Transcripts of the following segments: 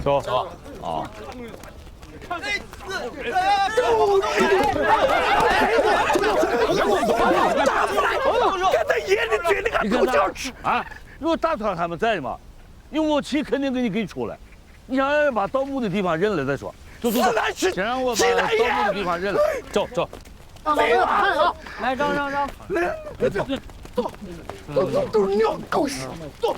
走。啊。跟他爷的嘴里还不叫吃啊！如果大团他们在嘛，有默契肯定给出来。你想把盗墓的地方认了再说。走，先让我把盗墓的地方认了。走。没有，看好，来让。走，都是尿狗屎，走。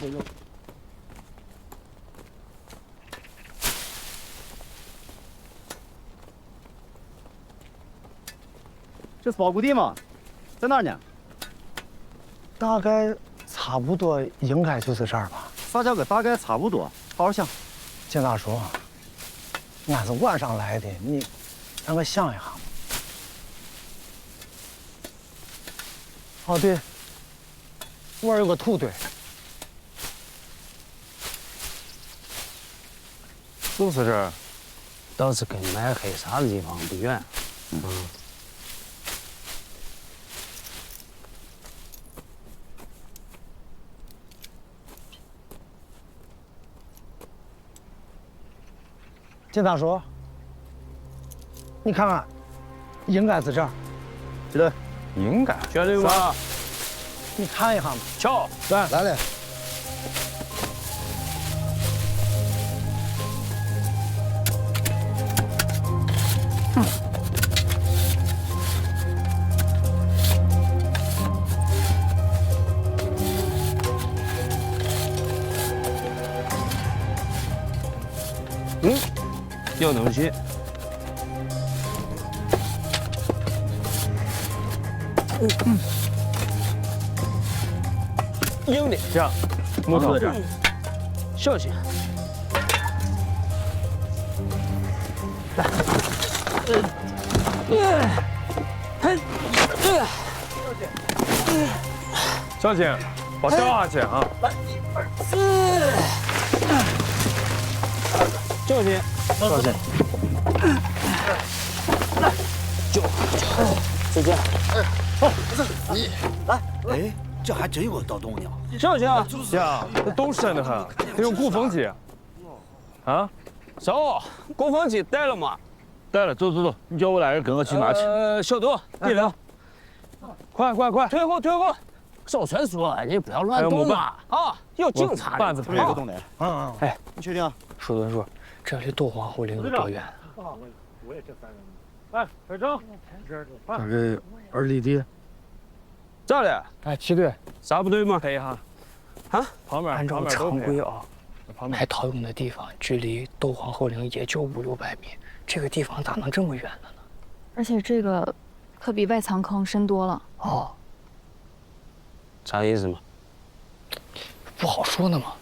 这是包谷地吗？在哪儿呢？大概差不多，应该就是这儿吧。啥叫个大概差不多？好好想。金大叔，俺是晚上来的，你让我想一下。哦对，我有个土堆，是不是这儿？倒是跟买黑沙的地方不远。金大叔，你看看，应该是这儿。对，应该。绝对吧？你看一下嘛。瞧，来了。有东西。硬的，这样，木头在这儿，小心。小心，别掉下去啊！小心，小心。就这样。你来，哎，这还真有个盗洞呢。小心啊！呀，这洞深得很，得用鼓风机。啊？走，鼓风机带了吗？带了，走，你叫我来人跟我去拿去。小杜，你来，快，退后！少传说，你不要乱动嘛！啊，有警察板子这边有个洞的。哎，你确定？树墩说，这离窦皇后陵有多远？我也这3人。来，开正。大概2里地。咋了？哎，齐队，啥不对吗？陪一下。啊？旁边。按照常规啊，买埋陶俑的地方距离窦皇后陵也就500-600米，这个地方咋能这么远了呢？而且这个可比外藏坑深多了。哦，啥意思嘛？不好说呢嘛。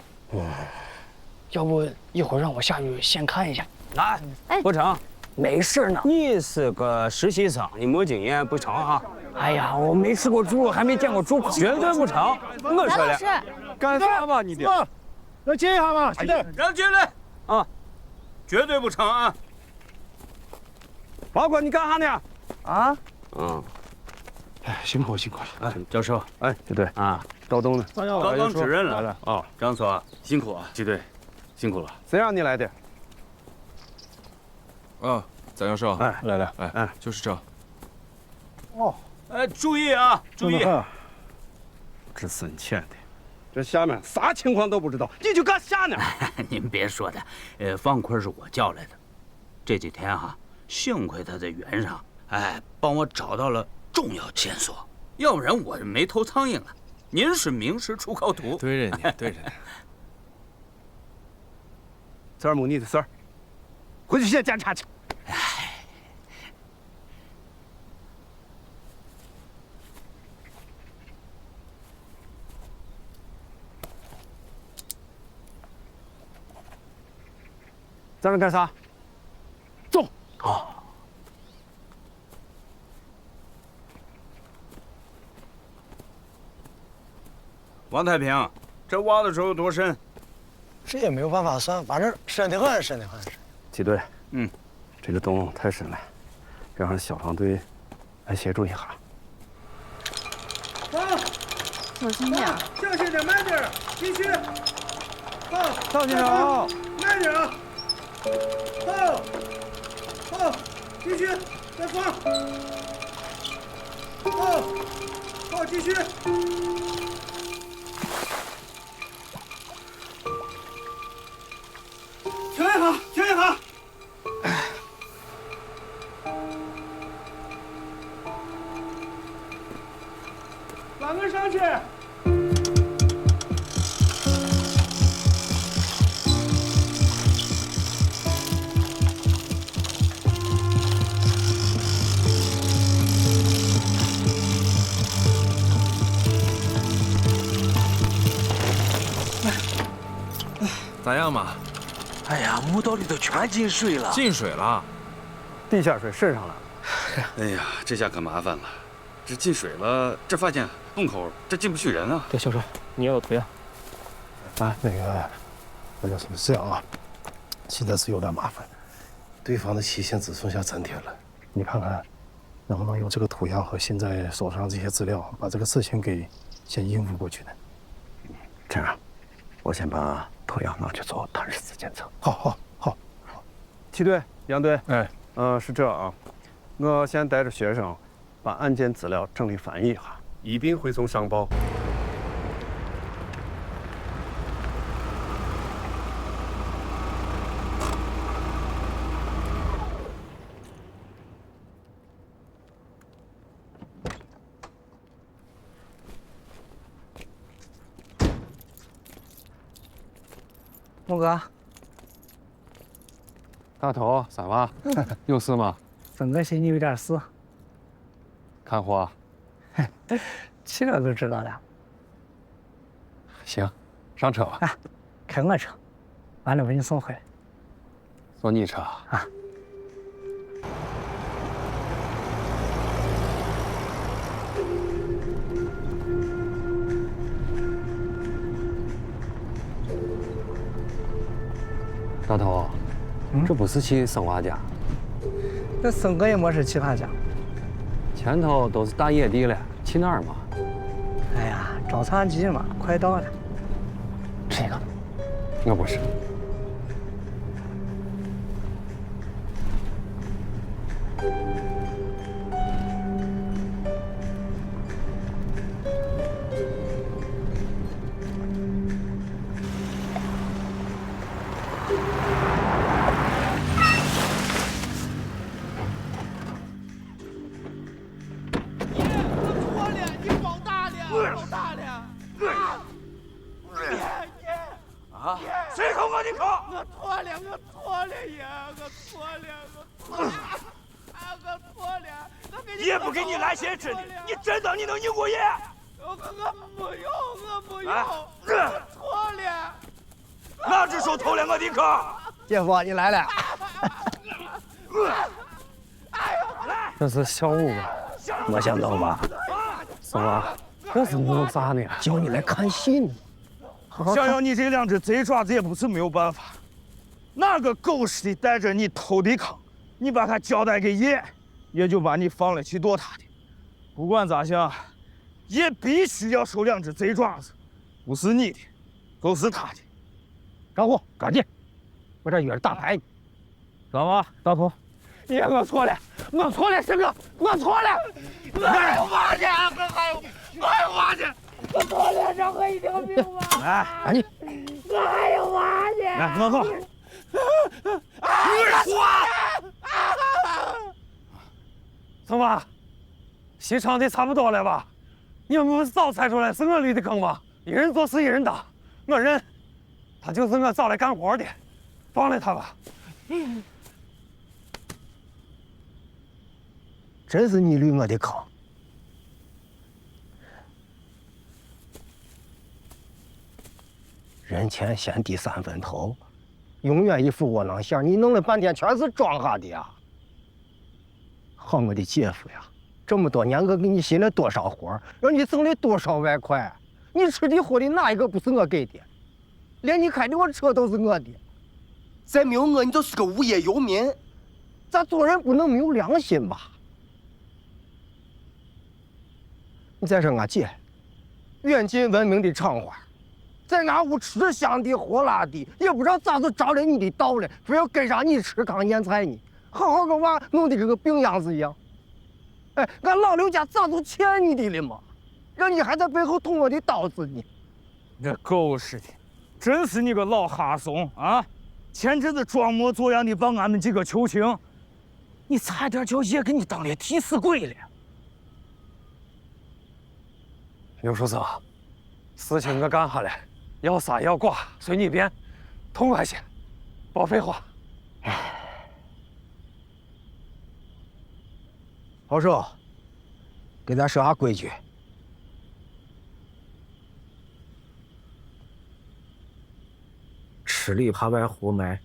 要不一会儿让我下去先看一下。来，不成，没事呢。你是个实习生，你没经验不成啊？哎呀，我没吃过猪肉，还没见过猪跑，绝对不成。我说了，干啥嘛你的？能进一下吗？进来，让进来啊！绝对不成啊！包括你干啥呢？啊？哎，辛苦了。哎，教授，哎，对对啊，盗洞呢？刚刚指认了。哦，张所，辛苦啊，季队，辛苦了。谁让你来的？啊，蒋教授，哎，来了，哎，就是这。哦，哎，注意啊，注意！这深浅的，这下面啥情况都不知道，你就敢下呢？您别说的，方坤是我叫来的。这几天哈，幸亏他在原上，帮我找到了重要线索，要不然我没头苍蝇了。您是名师出高徒，对着你。这儿没你的事儿，回去先检查去。在那干啥？走。王太平，这挖的时候有多深？这也没有办法算，反正深得很。季队，这个洞太深了，让消防队来协助一下。小心点，小心点，慢点，继续。好，小心啊！慢点啊！好，继续，再放。好，继续。停一下，停一下。把我上去。咋样嘛？哎呀，墓道里头全进水了。进水了，地下水渗上了。哎呀，这下可麻烦了，这进水了，这发现洞口，这进不去人啊。对，小帅，你也有图呀？啊，那个，是这样啊，现在是有点麻烦，对方的期限只剩下3天了，你看看，能不能用这个图样和现在手上这些资料，把这个事情给先应付过去呢？这样，我先把图样拿去做碳十四检测。好。梯队、杨队，哎，是这啊，我先带着学生把案件资料整理翻译一下，一并汇总上报。木哥，大头，咋了？有事吗？曾哥心里有点事。看货。去了就知道了。行，上车吧。开我车，完了把你送回来。坐你车啊。大头，这不是去生娃家？那森哥也没是去他家。前头都是大野地了，去哪儿嘛？哎呀，找残疾嘛，快到了。吃一个。我不是。谁扣我的扣？我错了爷，我错了。爷不给你来些真的，你真当你能赢过爷？我不用，我错了。哪只手偷了我的扣？姐夫，你来了。这是小五吧？没想到吧？什么？这是弄啥呢？叫你来看戏呢。想要你这两只贼爪子也不是没有办法。哪个狗似的带着你偷的坑，你把他交代给爷，爷就把你放了去剁他的。不管咋想，爷必须要收两只贼爪子，不是你的，就是他的。张虎，赶紧，我这约着打牌呢。干嘛？大头，爷，我错了，师哥，我错了。我还有娃去。我错了，让我一条命吧！来，赶紧！我还有娃去！来，我走。怎么？戏唱的差不多了吧？你们不是早猜出来是我立的坑吗？一人做事一人当，我认，他就是我找来干活的，放了他吧。真是你立我的坑。人前先低3分头，永远一副窝囊馅儿。你弄了半天全是装下的呀！好，我的姐夫呀，这么多年我给你寻了多少活，让你挣了多少外快，你吃的喝的哪一个不是我给的？连你开的我车都是我的。再没有我，你就是个无业游民。咱做人不能没有良心吧？你再说俺姐，远近闻名的厂花。在俺屋吃香的喝辣的，也不知道咋就着了你的道了，非要跟上你吃糠咽菜呢。好好个娃弄得这个病样子一样。哎，俺老刘家咋就欠你的了嘛？让你还在背后捅我的刀子呢？那狗似的，真是你个老哈怂啊！前阵子装模作样的帮俺们几个求情，你差点叫爷给你当了替死鬼了。刘叔子，事情我干下来，要杀要剐随你便，痛快些，别废话。好说，给咱说下规矩。吃里扒外活埋。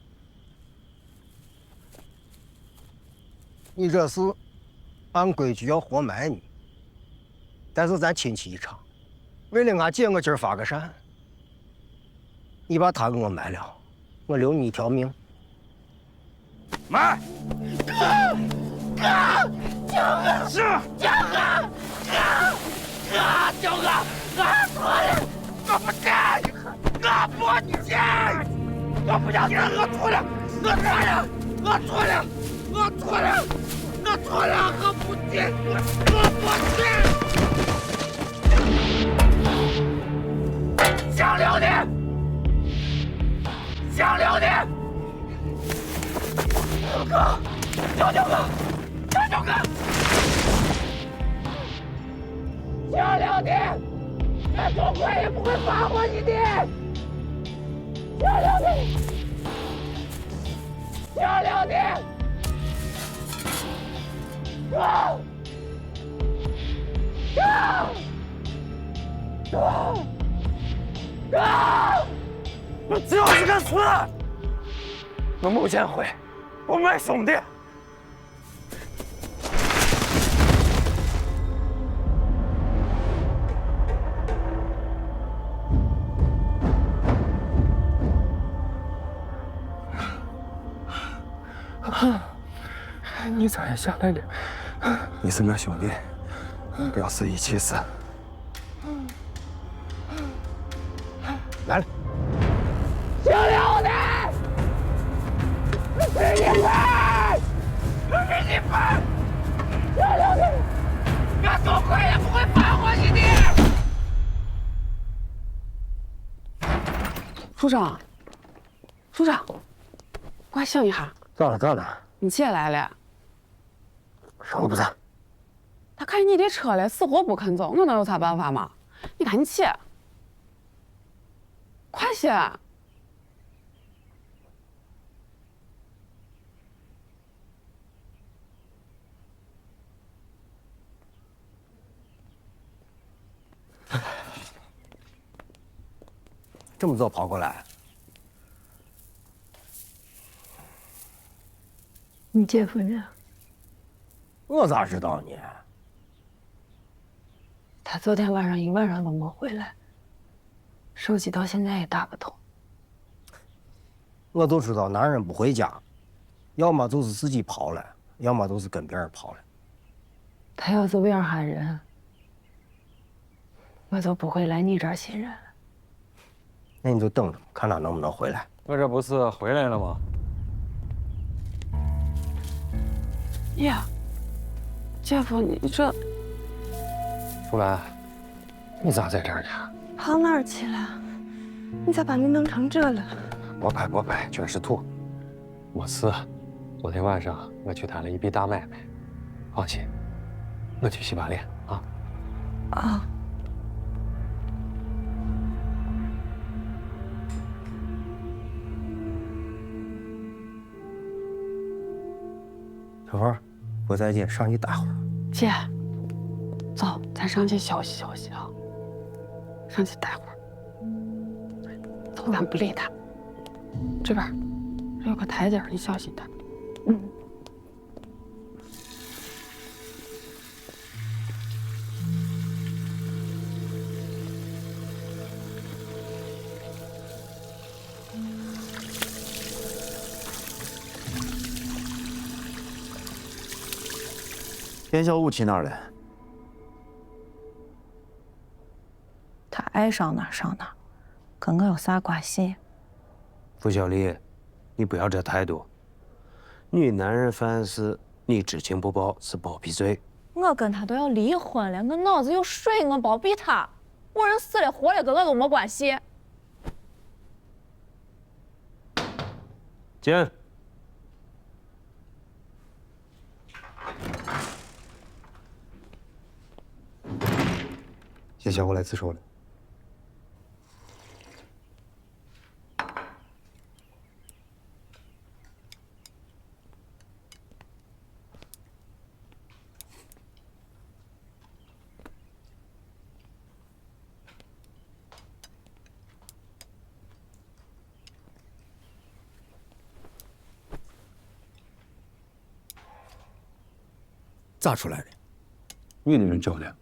你这是按规矩要活埋你，但是咱亲戚一场，为了俺姐我今儿发个善，你把他给我埋了，我留你一条命。埋！哥，救我！是救我！哥，救我！俺错了，我不干，我不干，我不要钱，我错了，我错了，我错了，我错了，我错了，我不干，我不干。想留的，想留的，哥，救救我！救救我！想留的，俺多快也不会放过你的。想留的，想留的，哥，我就是个死！我目前会，我卖兄弟。你咋也下来了？你是我兄弟，不要死一起死。来了，想留的，我给你分，我给你分，想留的，俺多快也不会放过你的。署长，署长，快醒一下！咋了咋了？你起来了？什么不在？他开你的车了，死活不肯走，我能有啥办法吗？你赶紧起，快些！这么早跑过来？你姐夫呢？我咋知道呢？他昨天晚上一晚上都没回来，手机到现在也打不通。我就知道男人不回家，要么就是自己跑了，要么就是跟别人跑了。他要是为儿喊人，我就不会来你这儿信任了。那你就等着，看他能不能回来。我这不是回来了吗？呀，姐夫，你这淑兰，你咋在这儿呢？跑哪儿去了？你咋把你弄成这了？别拍，全是土。没事，昨天晚上我去谈了一笔大买卖。放心，我去洗把脸啊。啊。小芳，不在家，上去待会儿。姐，走，咱上去休息休息啊，上去待会儿。走，咱不理他。这边这有个台阶，你小心点。嗯。田小五去哪儿了？他爱上哪儿上哪儿，跟我有啥关系？付小丽，你不要这态度。女男人犯事，你知情不报是包庇罪。我跟他都要离婚了，我脑子有水，我包庇他。我人死了活了跟我都没关系。进。谢谢我来自首了。咋出来的？你的人交代。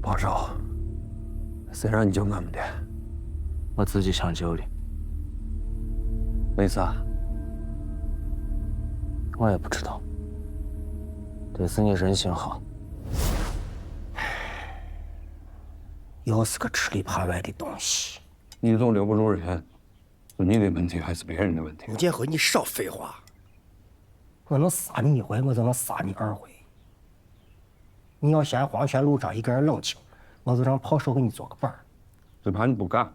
报仇，谁让你救我们的？我自己想救的。为啥？我也不知道。这是你人心好。又是个吃里扒外的东西。你总留不住人，是你的问题还是别人的问题？吴建辉，你少废话。我能杀你一回，我就能杀你2回。你要嫌黄泉路上一个人冷清，我就让炮手给你做个伴儿。只怕你不干。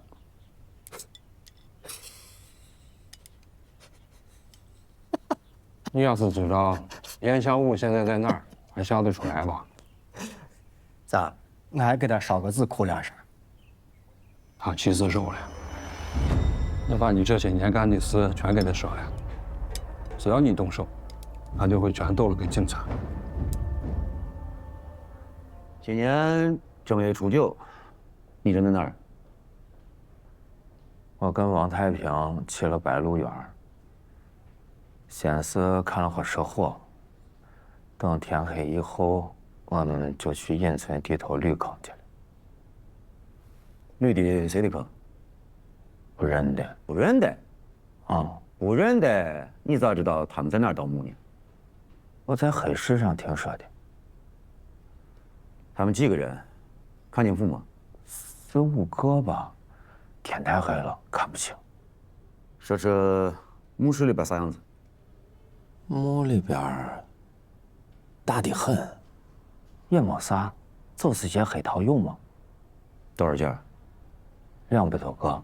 你要是知道严小武现在在哪儿，还笑得出来吧？咋？我还给他烧个纸哭2声。他气死手了。我把你这些年干的事全给他说了，只要你动手，他就会全都了给警察。今年正月初9，你人在哪儿？我跟王太平去了白鹿园，先是看了会社火，等天黑以后，我们就去隐村地头绿坑去了。绿的谁的坑？不认得。不认得？啊，不认得？你咋知道他们在哪儿盗墓呢？我在黑市上听说的。他们几个人？看清楚吗？4、5个吧，天太黑了，看不清。说这墓室里边啥样子？墓里边大得很，也没啥，就是些黑陶俑嘛。多少件？200多个。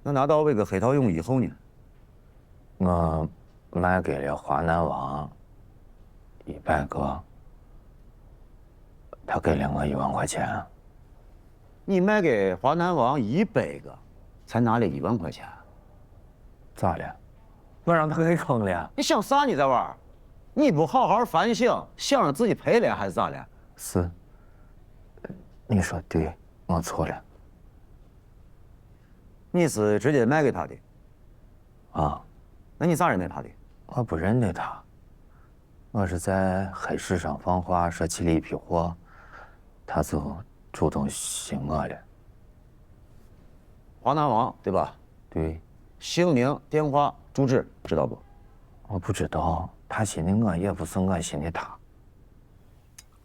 那拿到这个黑陶俑以后呢？我卖给了华南王100个，他给了我1万块钱。你卖给华南王100个，才拿了1万块钱？咋了？我让他给坑了。你想啥？你在玩？你不好好反省，想着自己赔了还是咋了？是，你说对，我错了。你是直接卖给他的？啊，那你咋认得他的？我不认得他，我是在黑市上放话说起了一批货，他就主动寻我了。华南王对吧？对。姓名、电话、住址知道不？我不知道，他信的我，也不是我信的他。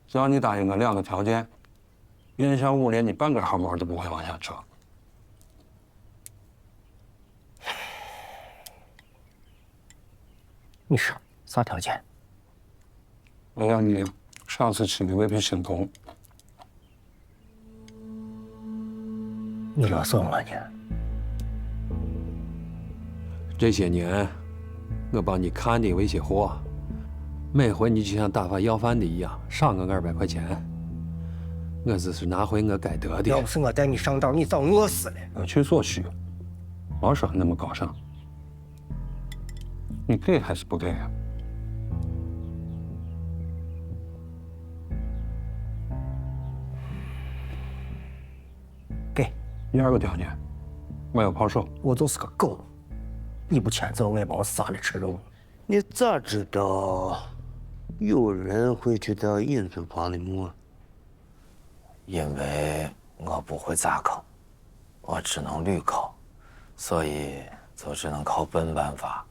只要你答应我2个条件，严小武连你半根好毛都不会往下扯。你说啥条件？我要你上次吃的味品行动。你勒索我呢？这些年，我帮你看的那些货，每回你就像打发要饭的一样，赏我200块钱。我只是拿回我该得的。要不是我带你上道，你早饿死了。各取所需，别说那么高尚。你给还是不给啊？给。第2个条件，我要炮手。我就是个狗，你不牵走我，也把我杀了吃肉。你咋知道有人会去到隐村旁的墓？因为我不会砸坑，我只能捋坑，所以就只能靠笨办法，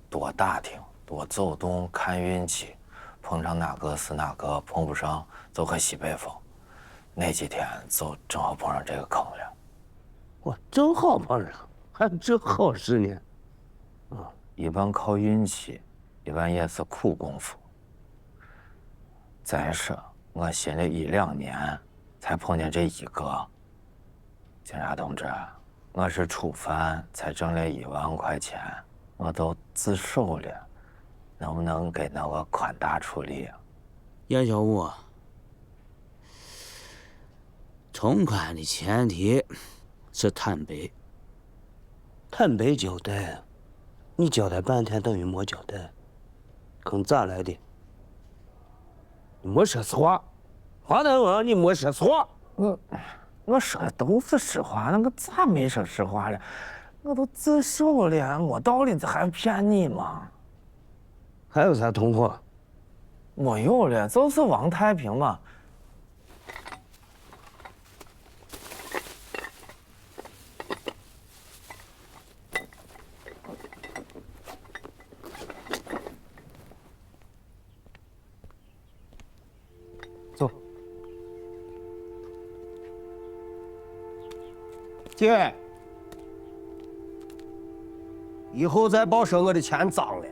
多打听，多走动，看运气，碰上哪个是哪个，碰不上就喝西北风。那几天就正好碰上这个坑了。我正好碰上，还正好10年。一半靠运气，一半也是苦功夫。再说我寻了1、2年，才碰见这一个。警察同志，我是初犯，才挣了1万块钱，我都自首了，能不能给那个宽大处理啊？严小武，从宽的前提是坦白。坦白交代，你交代半天等于没交代。坑咋来的？你没说实话，华南王，你没说实话。我说的都是实话，那个咋没说实话了？我都自首了，没道理，这还骗你吗？还有啥同伙？没有了，就是王太平嘛。走。姐，以后再别说我的钱脏了。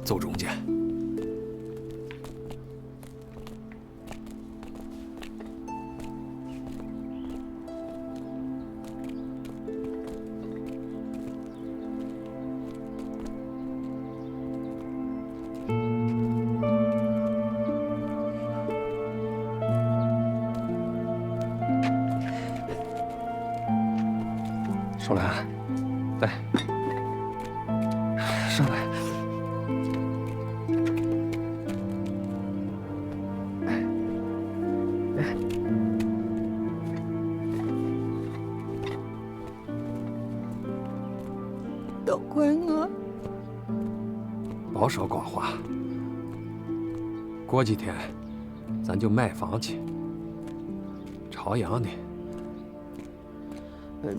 走中间。少兰，来，上来。都怪我。别说光话，过几天咱就买房去，朝阳的。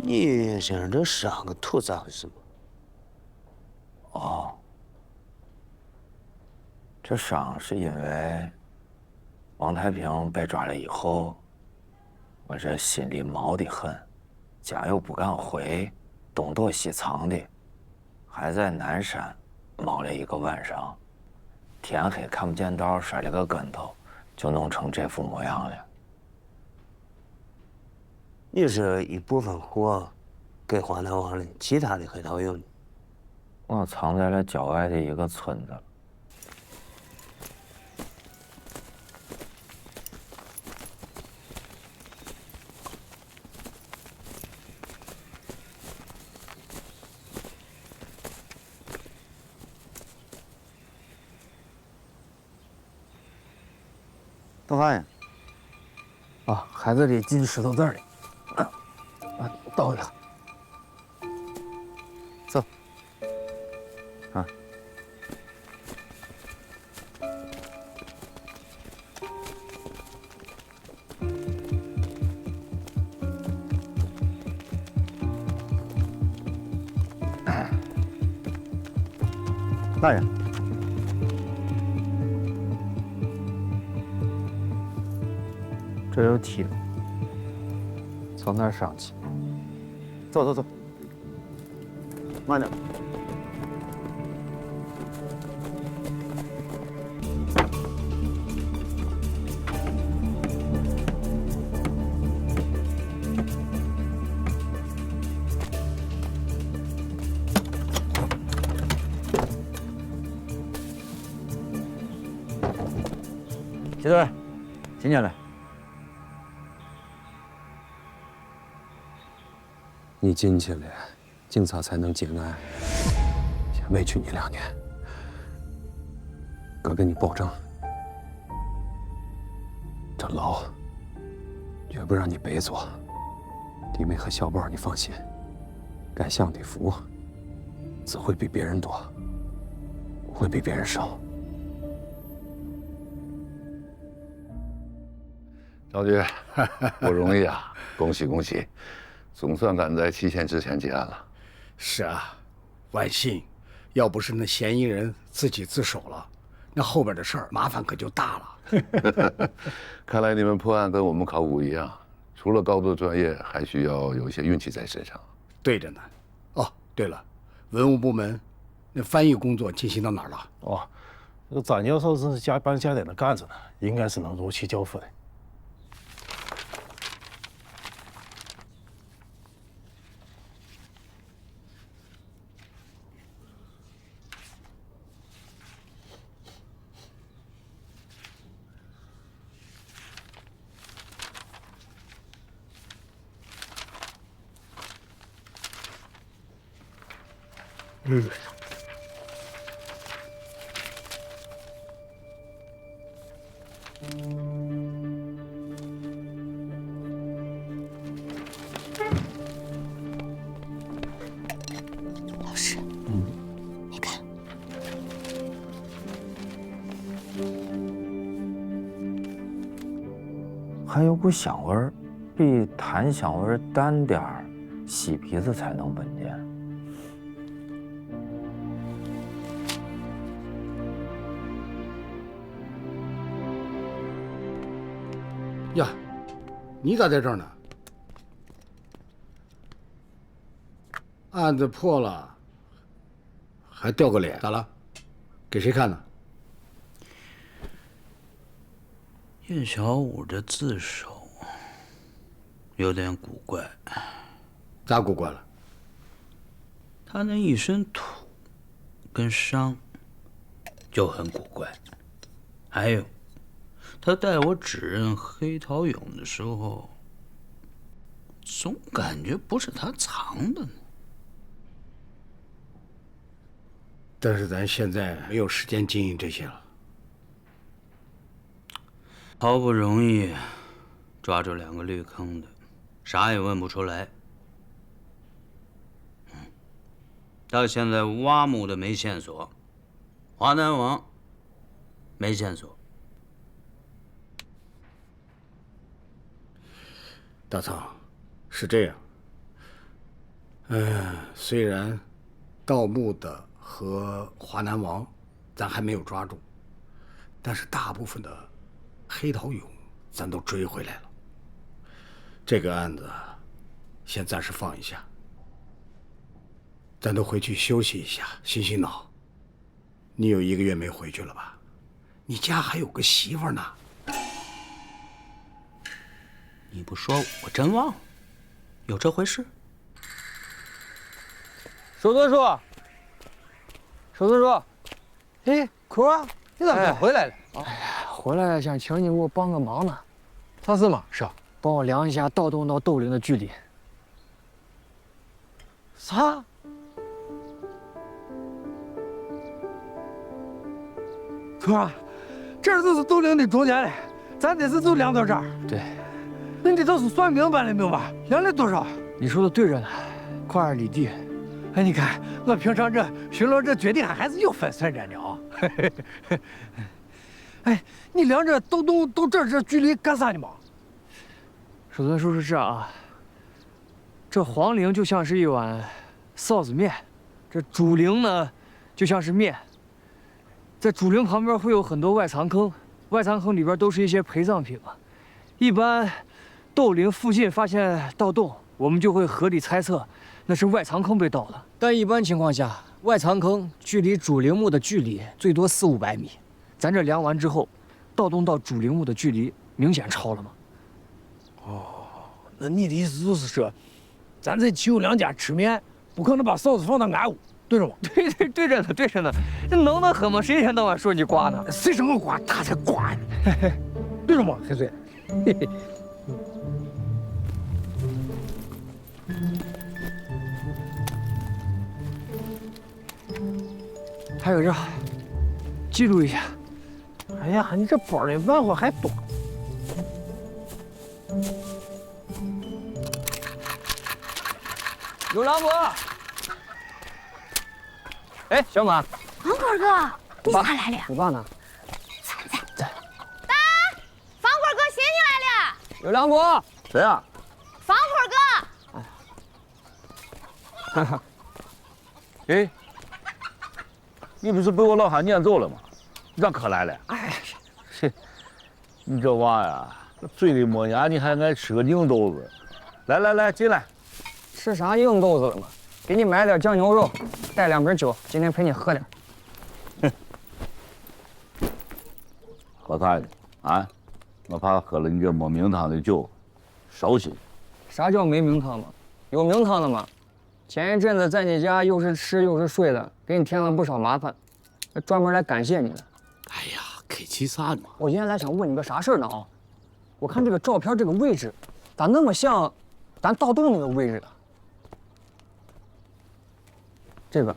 你身上这伤个土咋回事嘛？哦，这伤是因为王太平被抓了以后，我这心里毛得很，家又不敢回，东躲西藏的，还在南山猫了1个晚上，天黑看不见道，摔了个跟头，就弄成这副模样了。你是一部分货给华南王了，其他的很少用的。我藏在了郊外的一个村子。做饭呀？啊，孩子里进石头子里。倒一下。走。啊。大人。这有梯子，从那儿上去。走走走，慢点。齐队，进进来。你进去了，警察才能结案。先委屈你2年，哥给你保证，这牢绝不让你白坐。弟妹和小宝，你放心，该享的福只会比别人多，不会比别人少。张局，不容易啊！恭喜恭喜，总算赶在期限之前结案了。是啊，万幸，要不是那嫌疑人自己自首了，那后边的事儿麻烦可就大了。看来你们破案跟我们考古一样，除了高度专业，还需要有一些运气在身上。对着呢。哦，对了，文物部门那翻译工作进行到哪儿了？哦，这个张教授是加班加点的干着呢，应该是能如期交付的。老师，你看，还有股香味儿，比檀香味儿淡点儿，吸鼻子才能闻见。呀，你咋在这儿呢？案子破了，还掉个脸，咋了？给谁看呢？叶小五这自首有点古怪。咋古怪了？他那一身土跟伤就很古怪。还有，他带我指认黑桃俑的时候，总感觉不是他藏的呢。但是咱现在没有时间经营这些了。好不容易抓住2个绿坑的，啥也问不出来。到现在挖墓的没线索，华南王没线索。大仓，是这样。虽然盗墓的和华南王咱还没有抓住，但是大部分的黑桃俑咱都追回来了。这个案子先暂时放一下，咱都回去休息一下，醒醒脑。你有1个月没回去了吧？你家还有个媳妇呢。你不说我真忘了，有这回事？守村叔，守村叔，哎，坤儿，你咋回来了？哎呀，回来想请你给我帮个忙呢。啥事嘛？是，帮我量一下盗洞到斗陵的距离。啥？坤儿，这儿就是斗陵的中间了，咱这次就量到这儿。对。你这都是算明白了没有吧？量了多少？你说的对着呢，2里地。哎，你看我平常这巡逻这决定还是有分寸着呢啊。哎，你量这斗洞到这距离干啥呢嘛？守村叔是这样啊，这皇陵就像是一碗臊子面，这主陵呢就像是面。在主陵旁边会有很多外藏坑，外藏坑里边都是一些陪葬品嘛。一般斗陵附近发现盗洞，我们就会合理猜测那是外藏坑被盗的。但一般情况下，外藏坑距离主陵墓的距离最多400-500米。咱这量完之后，盗洞到主陵墓的距离明显超了嘛。哦，那你的意思就是说，咱这齐有2家吃面，不可能把臊子放到俺屋，对着吗？对着呢，对着呢。这能得很吗？谁一天到晚说你瓜呢？谁说我瓜，他才瓜呢。对着吗，黑水？嘿嘿。还有这，记录一下。哎呀，你这包里玩火还多。刘郎伯。哎，小马。王贵哥，你咋来了？你爸呢？在。爸，方贵哥寻你来了。刘郎伯。谁啊？方贵哥。哈哈。哎，你不是被我老汉撵走了吗？让可来了。哎，你这娃呀，嘴里没牙，你还爱吃个硬豆子。来，进来。吃啥硬豆子了嘛？给你买点酱牛肉，带2瓶酒，今天陪你喝点。喝啥呢？啊？我怕喝了你这没名堂的酒，烧心。啥叫没名堂嘛？有名堂的嘛？前一阵子在你家又是吃又是睡的，给你添了不少麻烦，专门来感谢你的。哎呀，客气啥呢？我今天来想问你个啥事儿呢啊？我看这个照片这个位置，咋那么像咱盗洞那个位置的？这个。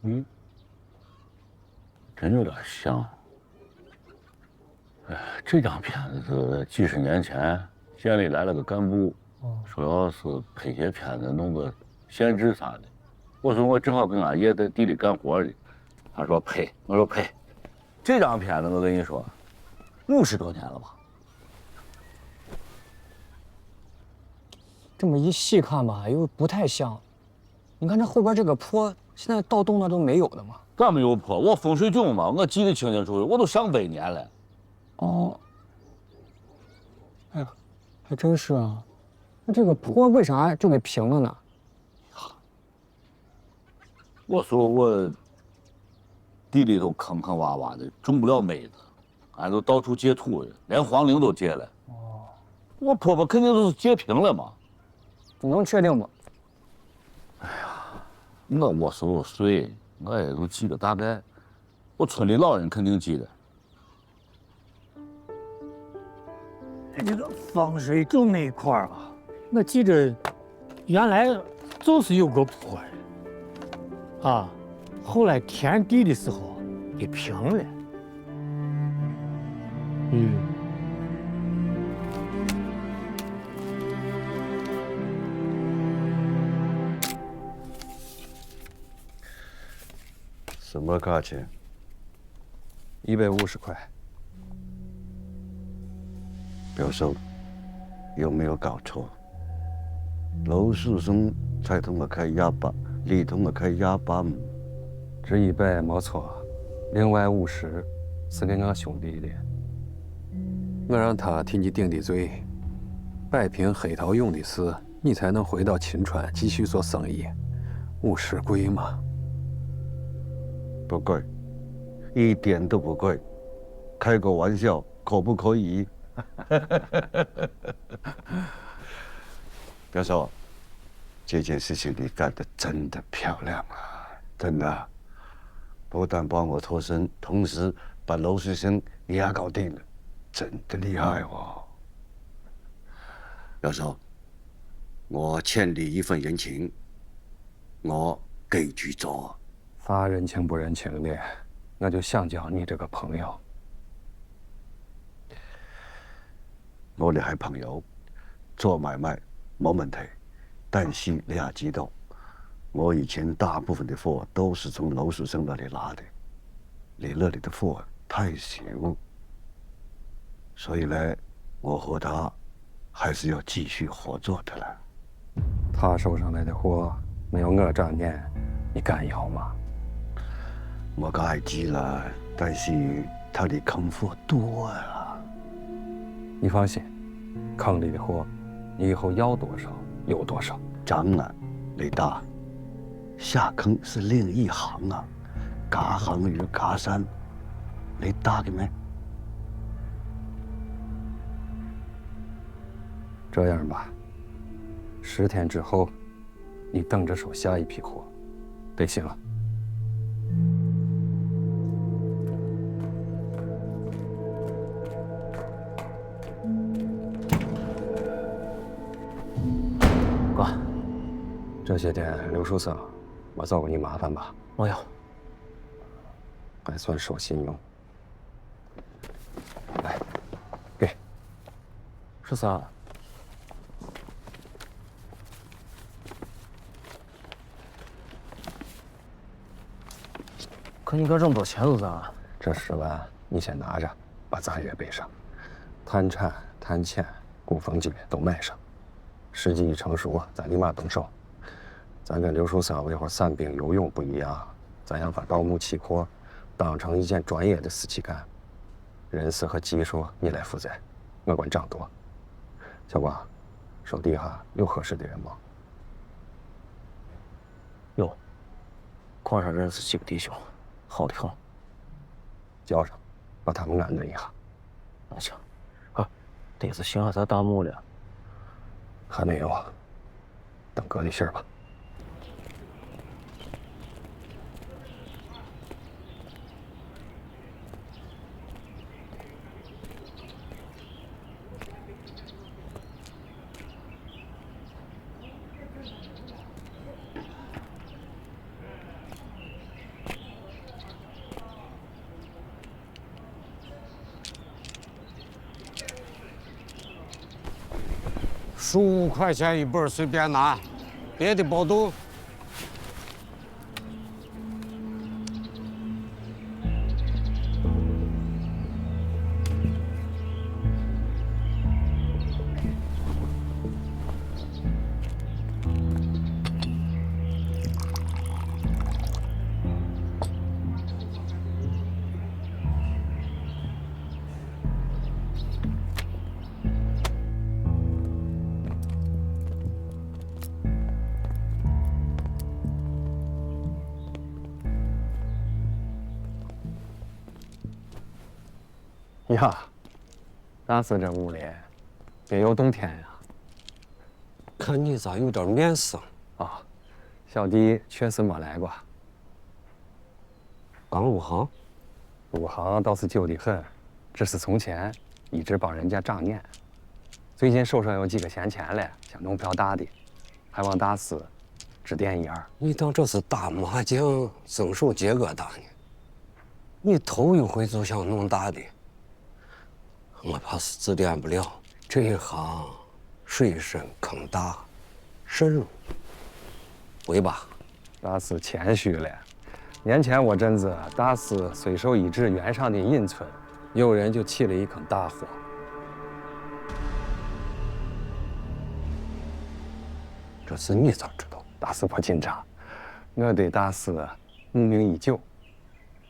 嗯，真有点像。哎，这张片子是几十年前县里来了个干部，说要是拍些片子弄个县志啥的。我说我正好跟俺爷在地里干活的，他说拍，我说拍。这张片子我跟你说，50多年了吧。这么一细看吧，又不太像。你看这后边这个坡，现在盗洞那都没有的嘛。咋没有坡？我风水囧嘛，我记得清清楚楚，我都上100年了。哦。哎呀，还真是啊。那这个坡为啥就给平了呢？我说我地里头坑坑洼洼的，种不了麦子，俺都到处借土的，连黄陵都借了。哦。我坡坡肯定都是借平了嘛。你能确定吗？哎呀，我收税，我也都记得大概，我村里老人肯定记得。这个防水种那一块儿啊，我记着原来就是有个坡的，啊，后来填地的时候给平了。什么价钱？150块。表叔，有没有搞错？楼树生才同我开180，你同我开185。这100没错，另外50是给俺兄弟的。我让他替你顶的罪，摆平黑桃涌的事，你才能回到秦川继续做生意。50贵吗？不贵，一点都不贵。开个玩笑，可不可以？表叔，这件事情你干得真的漂亮啊！真的，不但帮我脱身，同时把楼师生也搞定了，真的厉害哦！表叔，我欠你一份人情，我给去做。啥人情不人情的，我就想交你这个朋友。我哋係朋友，做買賣冇問題，但是你也知道，我以前大部分的貨都是從樓樹生那裡拿的，你那裡的貨太少，所以呢，我和他還是要繼續合作的了。他手上來的貨沒有我這年，你敢要嗎？我梗係知啦，但是他的坑貨多啊。你放心，坑里的货，你以后要多少有多少。当然，李大，下坑是另一行啊，隔行如隔山，你打嘅咩？这样吧，10天之后，你等着收下一批货，得行了。哥，这些天刘书生没找过你麻烦吧？没有，还算守信用。来，给。是啥？可你哥这么多钱是啥？这10万你先拿着，把杂约备上，谈产、谈钱、鼓风机都买上。时机一成熟，咱立马动手。咱跟刘树森维护散兵游泳不一样，咱想把盗墓起货当成一件专业的事情干。人事和技术你来负责，我管掌舵。小光，手底下有合适的人吗？有，矿上认识几个弟兄，好的很。叫上，把他们安顿一下。那行，啊，得是兴下咱大墓了。还没有啊，等哥的信儿吧。15块钱一本，随便拿，别的包动。呀，大师这屋里别有洞天呀！看你咋有点面生啊？小弟确实没来过。刚入行？入行倒是久得很，只是从前一直帮人家长年。最近手上有几个闲钱了，想弄票大的，还望大师指点一二。你当这是打麻将增手结疙瘩呢？你头一回就想弄大的？我怕是指点不了。这一行水深坑大，慎入。回吧，大师谦虚了。年前我阵子，大师随手一指原上的隐村，有人就起了一坑大火。这事你咋知道？大师别紧张，我对大师慕名已久，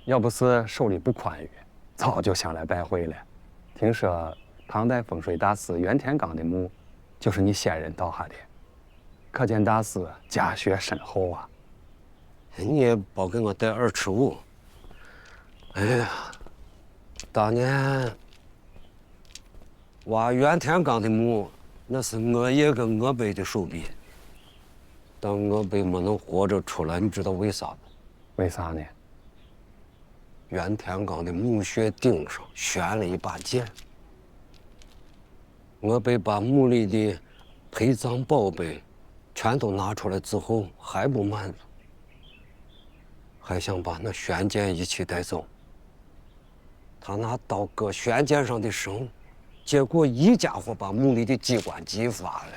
要不是手里不宽裕，早就想来拜会了。听说唐代风水大师袁天罡的墓就是你先人倒下的，可见大师家学深厚啊。你也别给我带二尺五。哎呀，当年挖袁天罡的墓，那是我爷跟我辈的手笔，但我辈没能活着出来，你知道为啥吗？为啥呢？袁天罡的墓穴顶上悬了一把剑，我辈把墓里的陪葬宝贝全都拿出来之后，还不满足，还想把那悬剑一起带走。他拿刀割悬剑上的绳，结果一家伙把墓里的机关击发了，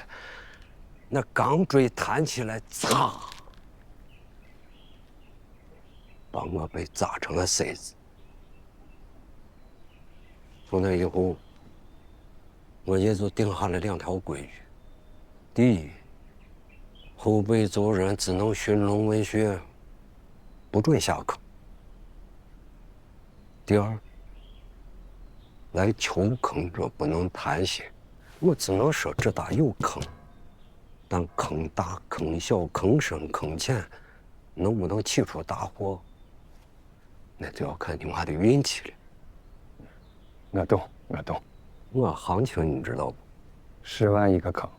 那钢锥弹起来，嚓！把我被砸成了筛子。从那以后，我也就定下了2条规矩：第一，后辈走人只能寻龙问穴，不准下坑；第二，来求坑者不能贪心，我只能说这打有坑，但坑大、坑小、坑深、坑浅，能不能起出大祸？那就要看你妈的运气了。我懂，我懂。我行情你知道不？10万一个坑。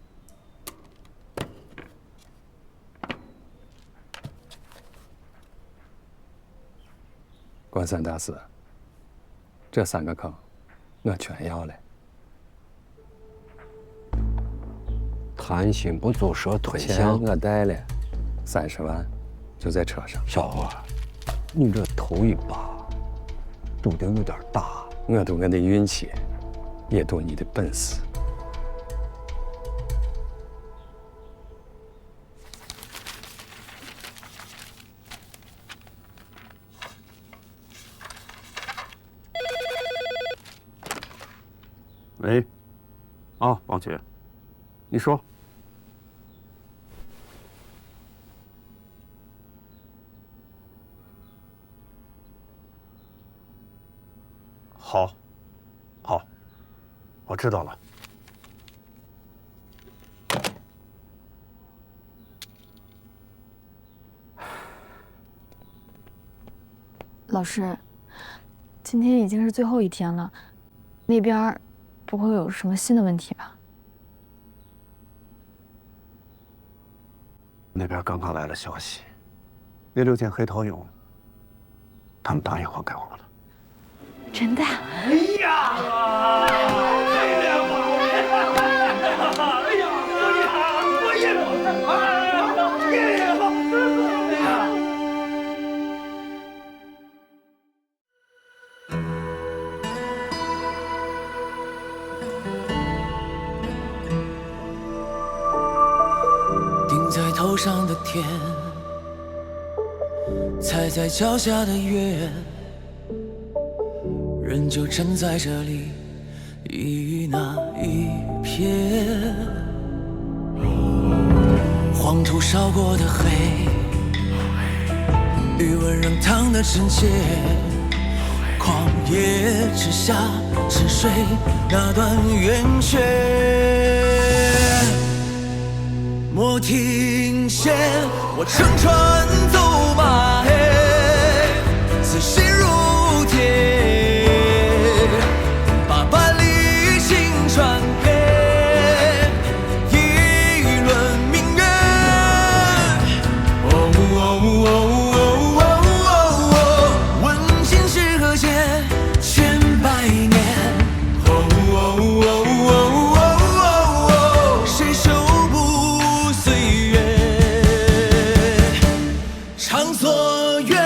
关三大师，这3个坑，我全要了。贪心不足蛇吞钱象。我带了，30万，就在车上。小伙，你这头一把赌的有点大。我赌我的运气，也赌你的本事。喂，啊，王局，你说。好，好，我知道了。老师，今天已经是最后一天了，那边不会有什么新的问题吧？那边刚刚来了消息，那6件黑桃蛹，他们答应还给我们了。真的？哎呀！哎呀！顶在头上的天，踩在脚下的月，人就站在这里，一那一瞥。黄土烧过的黑，余温仍烫得真切。旷野之下，沉睡那段圆缺。莫停歇，我乘船走马，此心如铁，把百里星传给一轮明月。问今是何节，千百年。谁守不岁月？长所愿。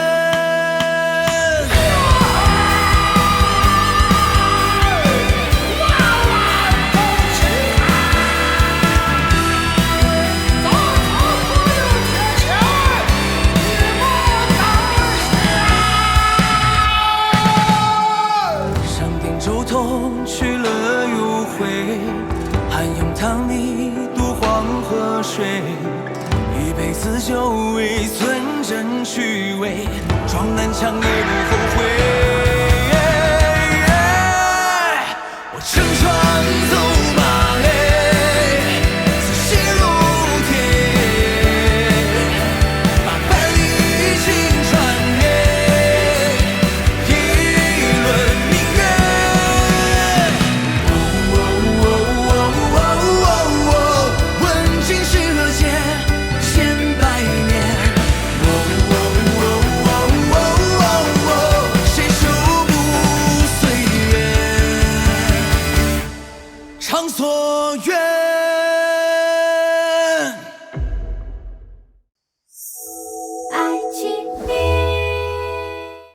上顶舟头去了又回，寒涌汤泥渡黄河水。一辈子就为存真趣味，撞南墙也不后悔。我乘船走马，此心如铁，把百里星传给一轮明月。问今是何节，千百年。谁守不岁月？长所愿。